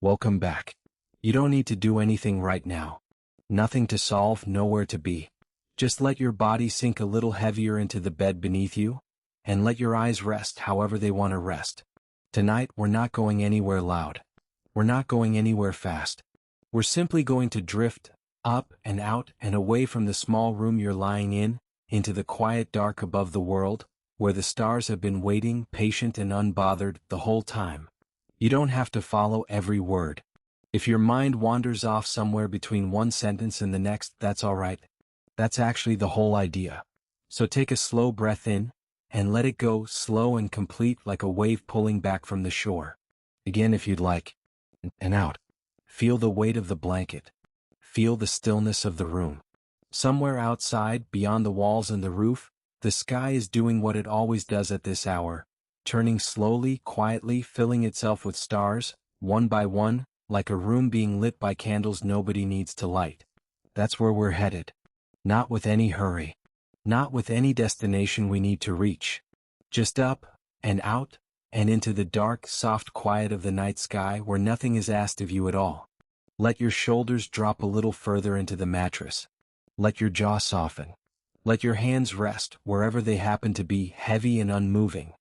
Welcome back. You don't need to do anything right now. Nothing to solve, nowhere to be. Just let your body sink a little heavier into the bed beneath you, and let your eyes rest however they want to rest. Tonight we're not going anywhere loud. We're not going anywhere fast. We're simply going to drift, up and out and away from the small room you're lying in, into the quiet dark above the world, where the stars have been waiting, patient and unbothered, the whole time. You don't have to follow every word. If your mind wanders off somewhere between one sentence and the next, that's all right. That's actually the whole idea. So take a slow breath in, and let it go, slow and complete, like a wave pulling back from the shore. Again if you'd like. And out. Feel the weight of the blanket. Feel the stillness of the room. Somewhere outside, beyond the walls and the roof, the sky is doing what it always does at this hour, turning slowly, quietly, filling itself with stars, one by one, like a room being lit by candles nobody needs to light. That's where we're headed. Not with any hurry. Not with any destination we need to reach. Just up, and out, and into the dark, soft quiet of the night sky where nothing is asked of you at all. Let your shoulders drop a little further into the mattress. Let your jaw soften. Let your hands rest wherever they happen to be, heavy and unmoving.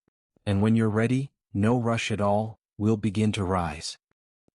And when you're ready, no rush at all, we'll begin to rise.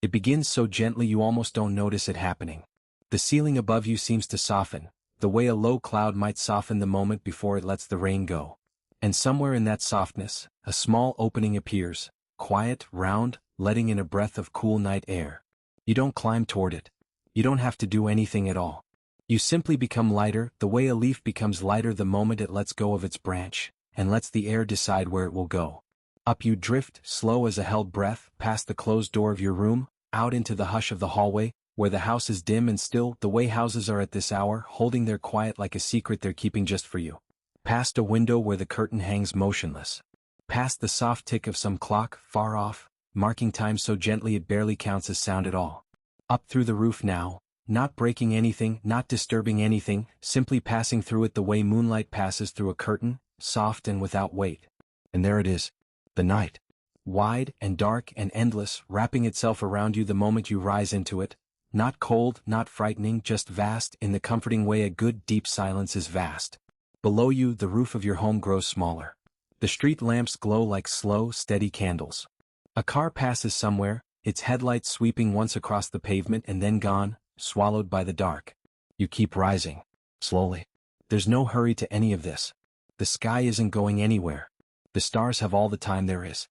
It begins so gently you almost don't notice it happening. The ceiling above you seems to soften, the way a low cloud might soften the moment before it lets the rain go. And somewhere in that softness, a small opening appears, quiet, round, letting in a breath of cool night air. You don't climb toward it. You don't have to do anything at all. You simply become lighter, the way a leaf becomes lighter the moment it lets go of its branch, and lets the air decide where it will go. Up you drift, slow as a held breath, past the closed door of your room, out into the hush of the hallway, where the house is dim and still, the way houses are at this hour, holding their quiet like a secret they're keeping just for you. Past a window where the curtain hangs motionless. Past the soft tick of some clock, far off, marking time so gently it barely counts as sound at all. Up through the roof now, not breaking anything, not disturbing anything, simply passing through it the way moonlight passes through a curtain, soft and without weight. And there it is. The night. Wide and dark and endless, wrapping itself around you the moment you rise into it. Not cold, not frightening, just vast, in the comforting way a good deep silence is vast. Below you, the roof of your home grows smaller. The street lamps glow like slow, steady candles. A car passes somewhere, its headlights sweeping once across the pavement and then gone, swallowed by the dark. You keep rising. Slowly. There's no hurry to any of this. The sky isn't going anywhere. The stars have all the time there is.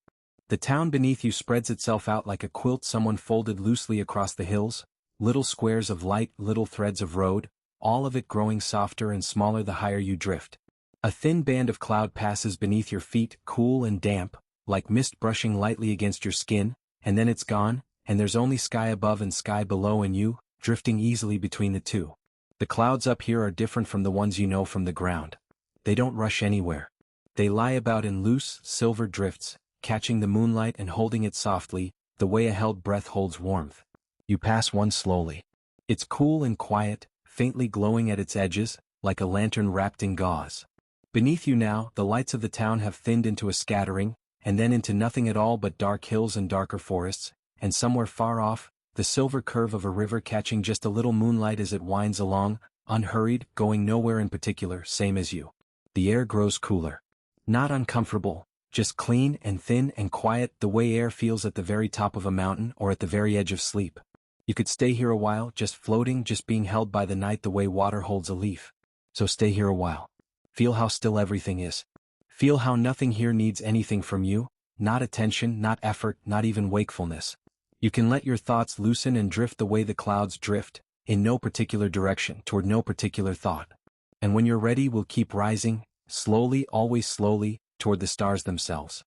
The town beneath you spreads itself out like a quilt someone folded loosely across the hills, little squares of light, little threads of road, all of it growing softer and smaller the higher you drift. A thin band of cloud passes beneath your feet, cool and damp, like mist brushing lightly against your skin, and then it's gone, and there's only sky above and sky below and you, drifting easily between the two. The clouds up here are different from the ones you know from the ground. They don't rush anywhere. They lie about in loose, silver drifts, catching the moonlight and holding it softly, the way a held breath holds warmth. You pass one slowly. It's cool and quiet, faintly glowing at its edges, like a lantern wrapped in gauze. Beneath you now, the lights of the town have thinned into a scattering, and then into nothing at all but dark hills and darker forests, and somewhere far off, the silver curve of a river catching just a little moonlight as it winds along, unhurried, going nowhere in particular, same as you. The air grows cooler. Not uncomfortable, just clean and thin and quiet, the way air feels at the very top of a mountain or at the very edge of sleep. You could stay here a while, just floating, just being held by the night the way water holds a leaf. So stay here a while. Feel how still everything is. Feel how nothing here needs anything from you, not attention, not effort, not even wakefulness. You can let your thoughts loosen and drift the way the clouds drift, in no particular direction, toward no particular thought. And when you're ready, we'll keep rising, slowly, always slowly, toward the stars themselves.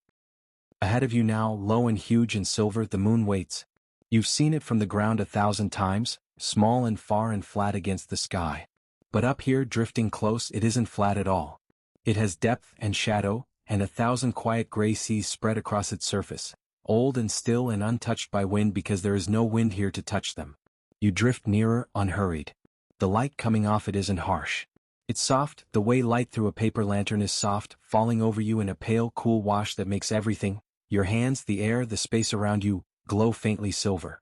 Ahead of you now, low and huge and silver, the moon waits. You've seen it from the ground 1,000 times, small and far and flat against the sky. But up here, drifting close, it isn't flat at all. It has depth and shadow, and 1,000 quiet gray seas spread across its surface, old and still and untouched by wind because there is no wind here to touch them. You drift nearer, unhurried. The light coming off it isn't harsh. It's soft, the way light through a paper lantern is soft, falling over you in a pale, cool wash that makes everything, your hands, the air, the space around you, glow faintly silver.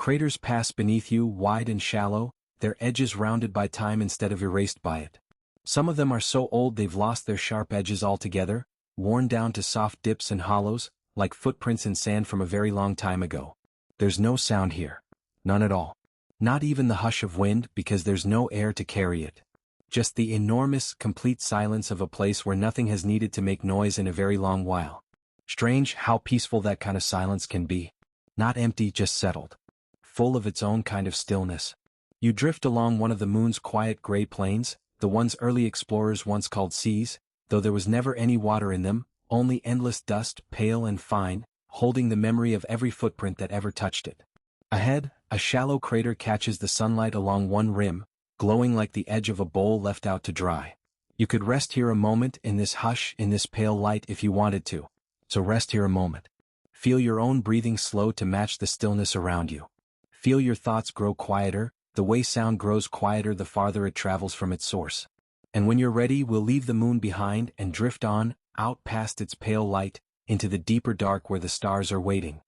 Craters pass beneath you, wide and shallow, their edges rounded by time instead of erased by it. Some of them are so old they've lost their sharp edges altogether, worn down to soft dips and hollows, like footprints in sand from a very long time ago. There's no sound here. None at all. Not even the hush of wind, because there's no air to carry it. Just the enormous, complete silence of a place where nothing has needed to make noise in a very long while. Strange how peaceful that kind of silence can be. Not empty, just settled. Full of its own kind of stillness. You drift along one of the moon's quiet gray plains, the ones early explorers once called seas, though there was never any water in them, only endless dust, pale and fine, holding the memory of every footprint that ever touched it. Ahead, a shallow crater catches the sunlight along one rim, glowing like the edge of a bowl left out to dry. You could rest here a moment in this hush, in this pale light if you wanted to. So rest here a moment. Feel your own breathing slow to match the stillness around you. Feel your thoughts grow quieter, the way sound grows quieter the farther it travels from its source. And when you're ready, we'll leave the moon behind and drift on, out past its pale light, into the deeper dark where the stars are waiting.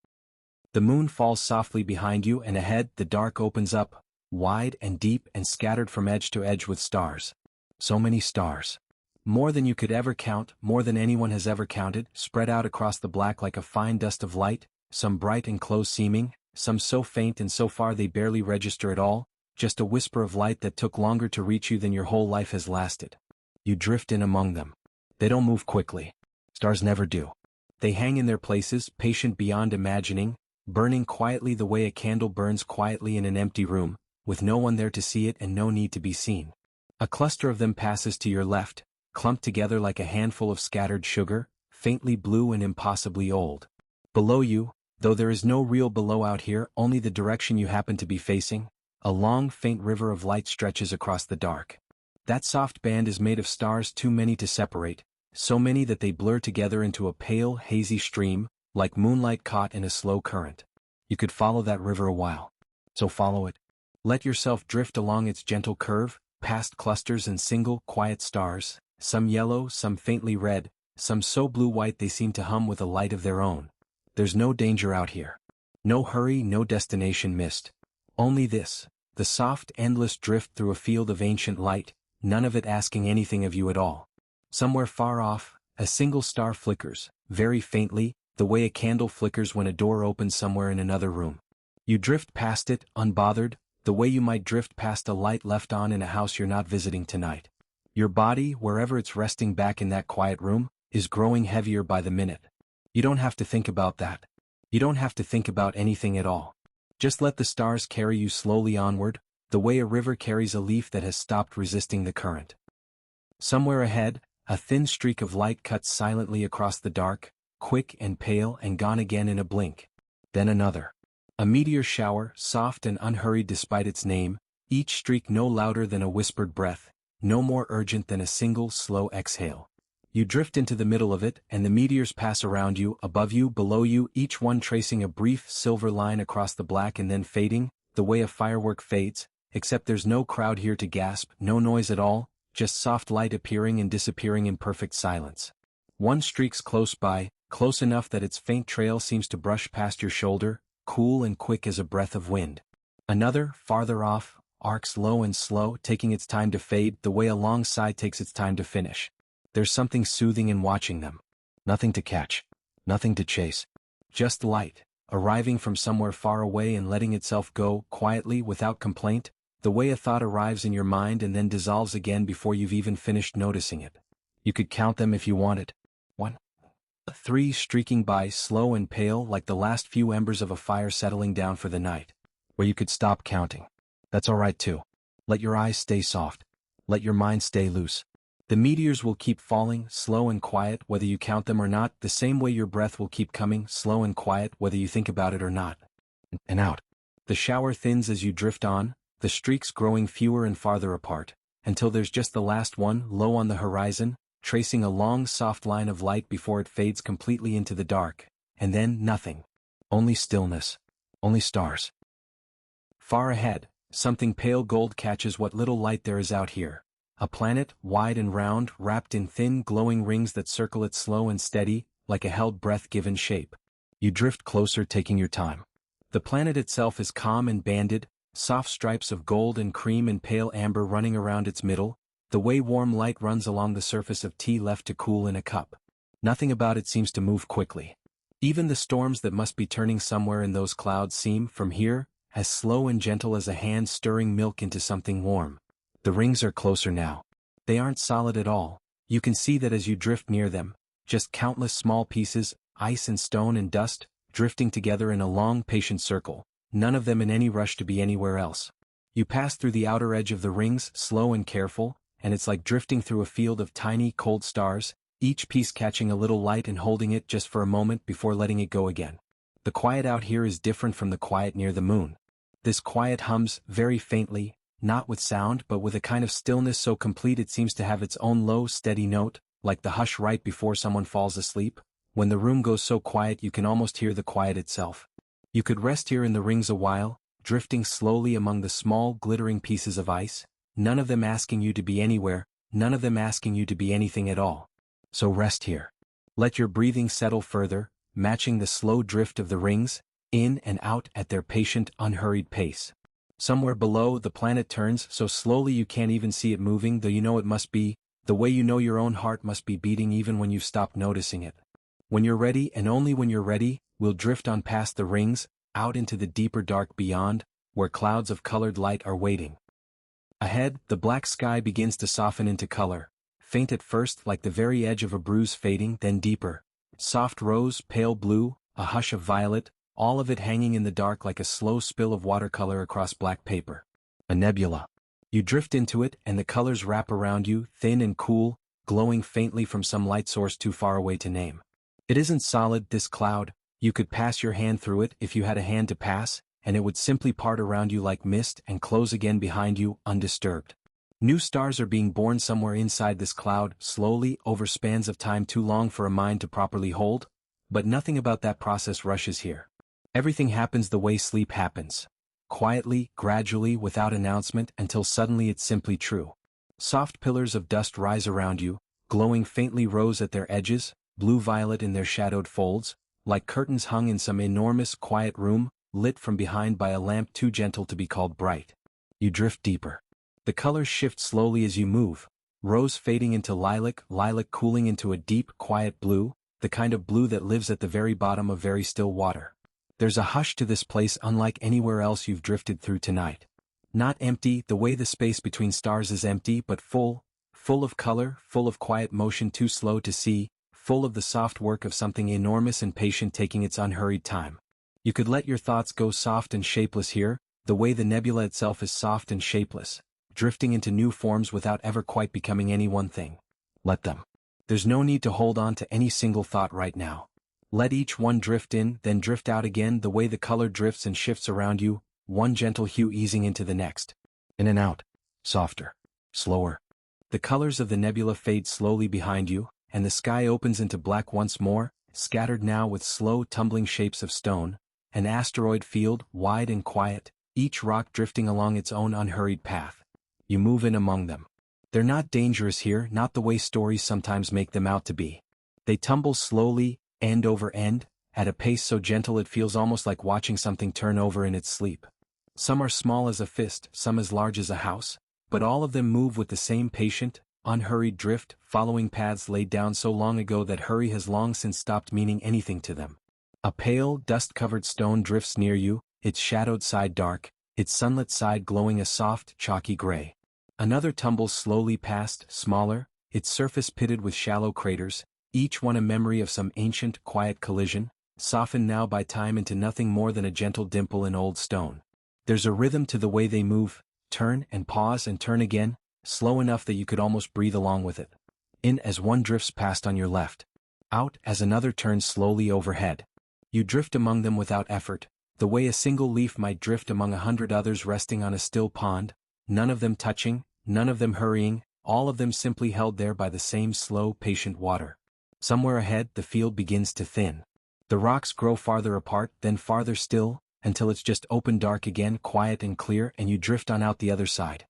The moon falls softly behind you, and ahead the dark opens up, wide and deep and scattered from edge to edge with stars. So many stars. More than you could ever count, more than anyone has ever counted, spread out across the black like a fine dust of light, some bright and close-seeming, some so faint and so far they barely register at all, just a whisper of light that took longer to reach you than your whole life has lasted. You drift in among them. They don't move quickly. Stars never do. They hang in their places, patient beyond imagining, burning quietly the way a candle burns quietly in an empty room, with no one there to see it and no need to be seen. A cluster of them passes to your left, clumped together like a handful of scattered sugar, faintly blue and impossibly old. Below you, though there is no real below out here, only the direction you happen to be facing, a long, faint river of light stretches across the dark. That soft band is made of stars too many to separate, so many that they blur together into a pale, hazy stream, like moonlight caught in a slow current. You could follow that river a while. So follow it. Let yourself drift along its gentle curve, past clusters and single, quiet stars, some yellow, some faintly red, some so blue-white they seem to hum with a light of their own. There's no danger out here. No hurry, no destination missed. Only this, the soft, endless drift through a field of ancient light, none of it asking anything of you at all. Somewhere far off, a single star flickers, very faintly, the way a candle flickers when a door opens somewhere in another room. You drift past it, unbothered, the way you might drift past a light left on in a house you're not visiting tonight. Your body, wherever it's resting back in that quiet room, is growing heavier by the minute. You don't have to think about that. You don't have to think about anything at all. Just let the stars carry you slowly onward, the way a river carries a leaf that has stopped resisting the current. Somewhere ahead, a thin streak of light cuts silently across the dark, quick and pale and gone again in a blink. Then another. A meteor shower, soft and unhurried despite its name, each streak no louder than a whispered breath, no more urgent than a single slow exhale. You drift into the middle of it, and the meteors pass around you, above you, below you, each one tracing a brief silver line across the black and then fading, the way a firework fades, except there's no crowd here to gasp, no noise at all, just soft light appearing and disappearing in perfect silence. One streaks close by, close enough that its faint trail seems to brush past your shoulder, cool and quick as a breath of wind. Another, farther off, arcs low and slow, taking its time to fade, the way a long sigh takes its time to finish. There's something soothing in watching them. Nothing to catch. Nothing to chase. Just light, arriving from somewhere far away and letting itself go, quietly, without complaint, the way a thought arrives in your mind and then dissolves again before you've even finished noticing it. You could count them if you wanted. 1, 3 streaking by, slow and pale like the last few embers of a fire settling down for the night. Or you could stop counting. That's alright too. Let your eyes stay soft. Let your mind stay loose. The meteors will keep falling, slow and quiet, whether you count them or not, the same way your breath will keep coming, slow and quiet, whether you think about it or not. And out. The shower thins as you drift on, the streaks growing fewer and farther apart, until there's just the last one, low on the horizon, tracing a long soft line of light before it fades completely into the dark, and then nothing. Only stillness. Only stars. Far ahead, something pale gold catches what little light there is out here. A planet, wide and round, wrapped in thin glowing rings that circle it slow and steady, like a held breath given shape. You drift closer, taking your time. The planet itself is calm and banded, soft stripes of gold and cream and pale amber running around its middle, the way warm light runs along the surface of tea left to cool in a cup. Nothing about it seems to move quickly. Even the storms that must be turning somewhere in those clouds seem, from here, as slow and gentle as a hand stirring milk into something warm. The rings are closer now. They aren't solid at all. You can see that as you drift near them, just countless small pieces, ice and stone and dust, drifting together in a long, patient circle, none of them in any rush to be anywhere else. You pass through the outer edge of the rings, slow and careful, and it's like drifting through a field of tiny, cold stars, each piece catching a little light and holding it just for a moment before letting it go again. The quiet out here is different from the quiet near the moon. This quiet hums, very faintly, not with sound but with a kind of stillness so complete it seems to have its own low, steady note, like the hush right before someone falls asleep. When the room goes so quiet you can almost hear the quiet itself. You could rest here in the rings a while, drifting slowly among the small, glittering pieces of ice, none of them asking you to be anywhere, none of them asking you to be anything at all. So rest here. Let your breathing settle further, matching the slow drift of the rings, in and out at their patient, unhurried pace. Somewhere below, the planet turns so slowly you can't even see it moving, though you know it must be, the way you know your own heart must be beating even when you've stopped noticing it. When you're ready, and only when you're ready, we'll drift on past the rings, out into the deeper dark beyond, where clouds of colored light are waiting. Ahead, the black sky begins to soften into color, faint at first like the very edge of a bruise fading, then deeper. Soft rose, pale blue, a hush of violet, all of it hanging in the dark like a slow spill of watercolor across black paper. A nebula. You drift into it and the colors wrap around you, thin and cool, glowing faintly from some light source too far away to name. It isn't solid, this cloud. You could pass your hand through it if you had a hand to pass, and it would simply part around you like mist and close again behind you, undisturbed. New stars are being born somewhere inside this cloud, slowly, over spans of time too long for a mind to properly hold, but nothing about that process rushes here. Everything happens the way sleep happens. Quietly, gradually, without announcement, until suddenly it's simply true. Soft pillars of dust rise around you, glowing faintly rose at their edges, blue-violet in their shadowed folds, like curtains hung in some enormous, quiet room, lit from behind by a lamp too gentle to be called bright. You drift deeper. The colors shift slowly as you move, rose fading into lilac, lilac cooling into a deep, quiet blue, the kind of blue that lives at the very bottom of very still water. There's a hush to this place unlike anywhere else you've drifted through tonight. Not empty, the way the space between stars is empty, but full of color, full of quiet motion too slow to see, full of the soft work of something enormous and patient taking its unhurried time. You could let your thoughts go soft and shapeless here, the way the nebula itself is soft and shapeless, drifting into new forms without ever quite becoming any one thing. Let them. There's no need to hold on to any single thought right now. Let each one drift in, then drift out again the way the color drifts and shifts around you, one gentle hue easing into the next. In and out. Softer. Slower. The colors of the nebula fade slowly behind you, and the sky opens into black once more, scattered now with slow tumbling shapes of stone, an asteroid field, wide and quiet, each rock drifting along its own unhurried path. You move in among them. They're not dangerous here, not the way stories sometimes make them out to be. They tumble slowly, end over end, at a pace so gentle it feels almost like watching something turn over in its sleep. Some are small as a fist, some as large as a house, but all of them move with the same patient, unhurried drift, following paths laid down so long ago that hurry has long since stopped meaning anything to them. A pale, dust-covered stone drifts near you, its shadowed side dark, its sunlit side glowing a soft, chalky gray. Another tumbles slowly past, smaller, its surface pitted with shallow craters, each one a memory of some ancient, quiet collision, softened now by time into nothing more than a gentle dimple in old stone. There's a rhythm to the way they move, turn and pause and turn again, slow enough that you could almost breathe along with it. In as one drifts past on your left. Out as another turns slowly overhead. You drift among them without effort, the way a single leaf might drift among 100 others resting on a still pond, none of them touching, none of them hurrying, all of them simply held there by the same slow, patient water. Somewhere ahead the field begins to thin. The rocks grow farther apart, then farther still, until it's just open dark again, quiet and clear, and you drift on out the other side.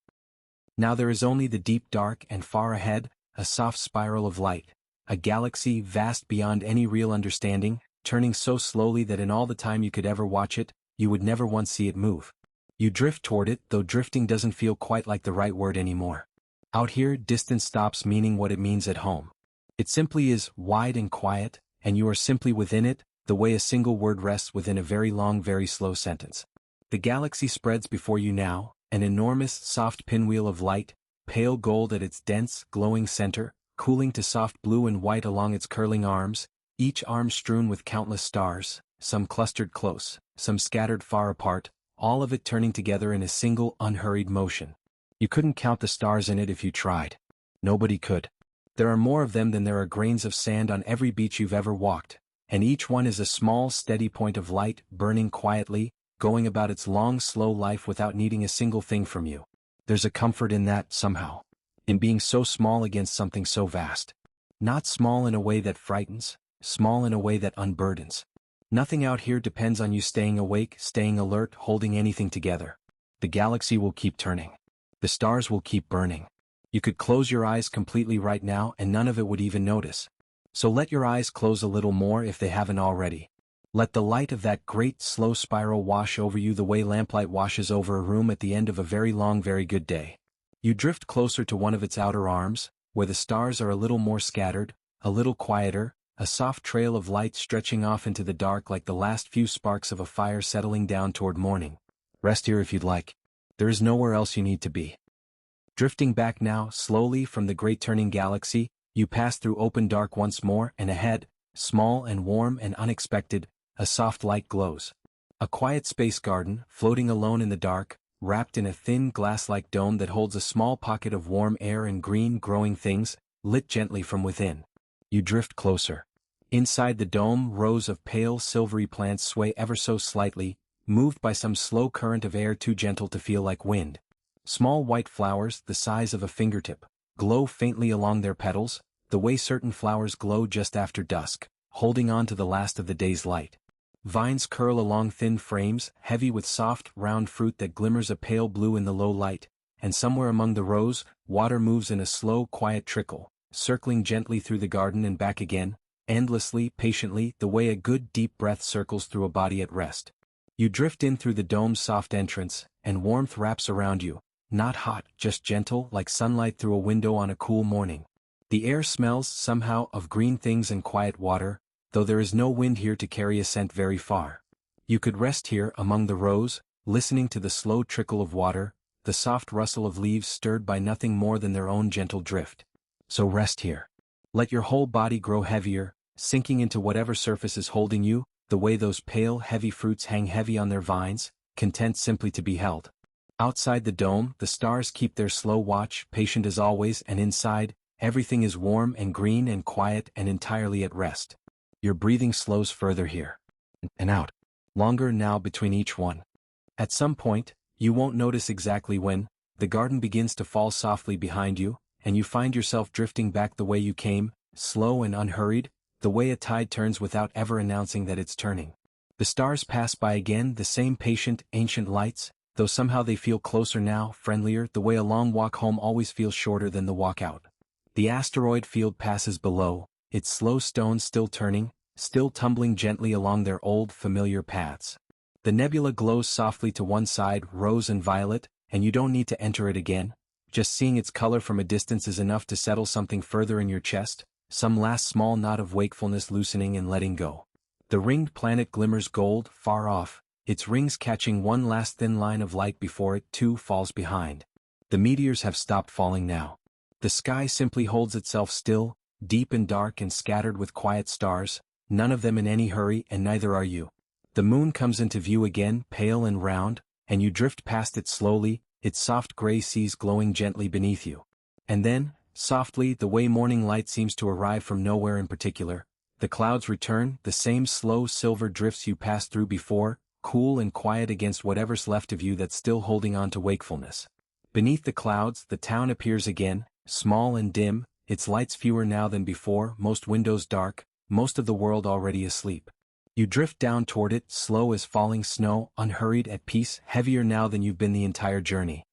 Now there is only the deep dark, and far ahead, a soft spiral of light, a galaxy vast beyond any real understanding, turning so slowly that in all the time you could ever watch it, you would never once see it move. You drift toward it, though drifting doesn't feel quite like the right word anymore. Out here, distance stops meaning what it means at home. It simply is wide and quiet, and you are simply within it, the way a single word rests within a very long, very slow sentence. The galaxy spreads before you now, an enormous, soft pinwheel of light, pale gold at its dense, glowing center, cooling to soft blue and white along its curling arms, each arm strewn with countless stars, some clustered close, some scattered far apart, all of it turning together in a single, unhurried motion. You couldn't count the stars in it if you tried. Nobody could. There are more of them than there are grains of sand on every beach you've ever walked, and each one is a small, steady point of light, burning quietly, going about its long, slow life without needing a single thing from you. There's a comfort in that, somehow. In being so small against something so vast. Not small in a way that frightens, small in a way that unburdens. Nothing out here depends on you staying awake, staying alert, holding anything together. The galaxy will keep turning. The stars will keep burning. You could close your eyes completely right now and none of it would even notice. So let your eyes close a little more if they haven't already. Let the light of that great slow spiral wash over you the way lamplight washes over a room at the end of a very long, very good day. You drift closer to one of its outer arms, where the stars are a little more scattered, a little quieter, a soft trail of light stretching off into the dark like the last few sparks of a fire settling down toward morning. Rest here if you'd like. There is nowhere else you need to be. Drifting back now, slowly from the great turning galaxy, you pass through open dark once more, and ahead, small and warm and unexpected, a soft light glows. A quiet space garden, floating alone in the dark, wrapped in a thin glass-like dome that holds a small pocket of warm air and green growing things, lit gently from within. You drift closer. Inside the dome, rows of pale silvery plants sway ever so slightly, moved by some slow current of air too gentle to feel like wind. Small white flowers, the size of a fingertip, glow faintly along their petals, the way certain flowers glow just after dusk, holding on to the last of the day's light. Vines curl along thin frames, heavy with soft, round fruit that glimmers a pale blue in the low light, and somewhere among the rows, water moves in a slow, quiet trickle, circling gently through the garden and back again, endlessly, patiently, the way a good deep breath circles through a body at rest. You drift in through the dome's soft entrance, and warmth wraps around you, not hot, just gentle, like sunlight through a window on a cool morning. The air smells, somehow, of green things and quiet water, though there is no wind here to carry a scent very far. You could rest here among the rows, listening to the slow trickle of water, the soft rustle of leaves stirred by nothing more than their own gentle drift. So rest here. Let your whole body grow heavier, sinking into whatever surface is holding you, the way those pale, heavy fruits hang heavy on their vines, content simply to be held. Outside the dome, the stars keep their slow watch, patient as always, and inside, everything is warm and green and quiet and entirely at rest. Your breathing slows further here. And out. Longer now between each one. At some point, you won't notice exactly when, the garden begins to fall softly behind you, and you find yourself drifting back the way you came, slow and unhurried, the way a tide turns without ever announcing that it's turning. The stars pass by again, the same patient, ancient lights, though somehow they feel closer now, friendlier, the way a long walk home always feels shorter than the walk out. The asteroid field passes below, its slow stones still turning, still tumbling gently along their old, familiar paths. The nebula glows softly to one side, rose and violet, and you don't need to enter it again. Just seeing its color from a distance is enough to settle something further in your chest, some last small knot of wakefulness loosening and letting go. The ringed planet glimmers gold, far off, its rings catching one last thin line of light before it, too, falls behind. The meteors have stopped falling now. The sky simply holds itself still, deep and dark and scattered with quiet stars, none of them in any hurry, and neither are you. The moon comes into view again, pale and round, and you drift past it slowly, its soft gray seas glowing gently beneath you. And then, softly, the way morning light seems to arrive from nowhere in particular, the clouds return, the same slow silver drifts you passed through before, cool and quiet against whatever's left of you that's still holding on to wakefulness. Beneath the clouds, the town appears again, small and dim, its lights fewer now than before, most windows dark, most of the world already asleep. You drift down toward it, slow as falling snow, unhurried, at peace, heavier now than you've been the entire journey.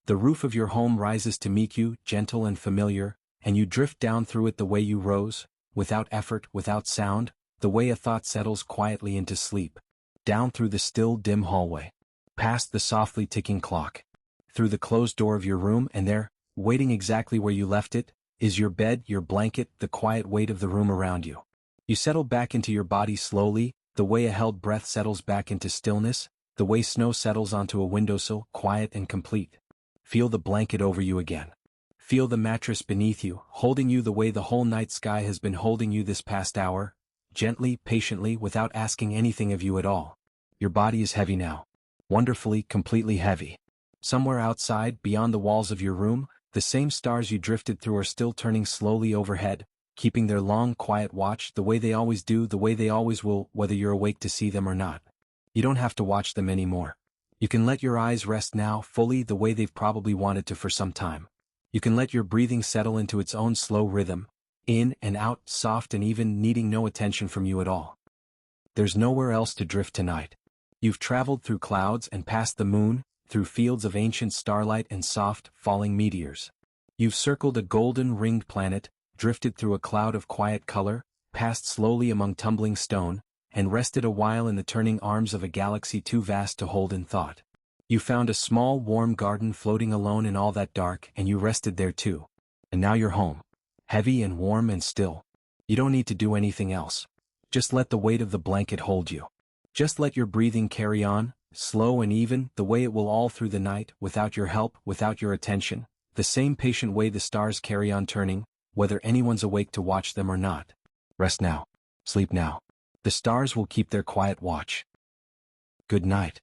The roof of your home rises to meet you, gentle and familiar, and you drift down through it the way you rose, without effort, without sound, the way a thought settles quietly into sleep. Down through the still, dim hallway. Past the softly ticking clock. Through the closed door of your room, and there, waiting exactly where you left it, is your bed, your blanket, the quiet weight of the room around you. You settle back into your body slowly, the way a held breath settles back into stillness, the way snow settles onto a windowsill, quiet and complete. Feel the blanket over you again. Feel the mattress beneath you, holding you the way the whole night sky has been holding you this past hour, gently, patiently, without asking anything of you at all. Your body is heavy now. Wonderfully, completely heavy. Somewhere outside, beyond the walls of your room, the same stars you drifted through are still turning slowly overhead, keeping their long, quiet watch the way they always do, the way they always will, whether you're awake to see them or not. You don't have to watch them anymore. You can let your eyes rest now, fully the way they've probably wanted to for some time. You can let your breathing settle into its own slow rhythm, in and out, soft and even, needing no attention from you at all. There's nowhere else to drift tonight. You've traveled through clouds and past the moon, through fields of ancient starlight and soft, falling meteors. You've circled a golden-ringed planet, drifted through a cloud of quiet color, passed slowly among tumbling stone, and rested a while in the turning arms of a galaxy too vast to hold in thought. You found a small, warm garden floating alone in all that dark, and you rested there too. And now you're home. Heavy and warm and still. You don't need to do anything else. Just let the weight of the blanket hold you. Just let your breathing carry on, slow and even, the way it will all through the night, without your help, without your attention, the same patient way the stars carry on turning, whether anyone's awake to watch them or not. Rest now. Sleep now. The stars will keep their quiet watch. Good night.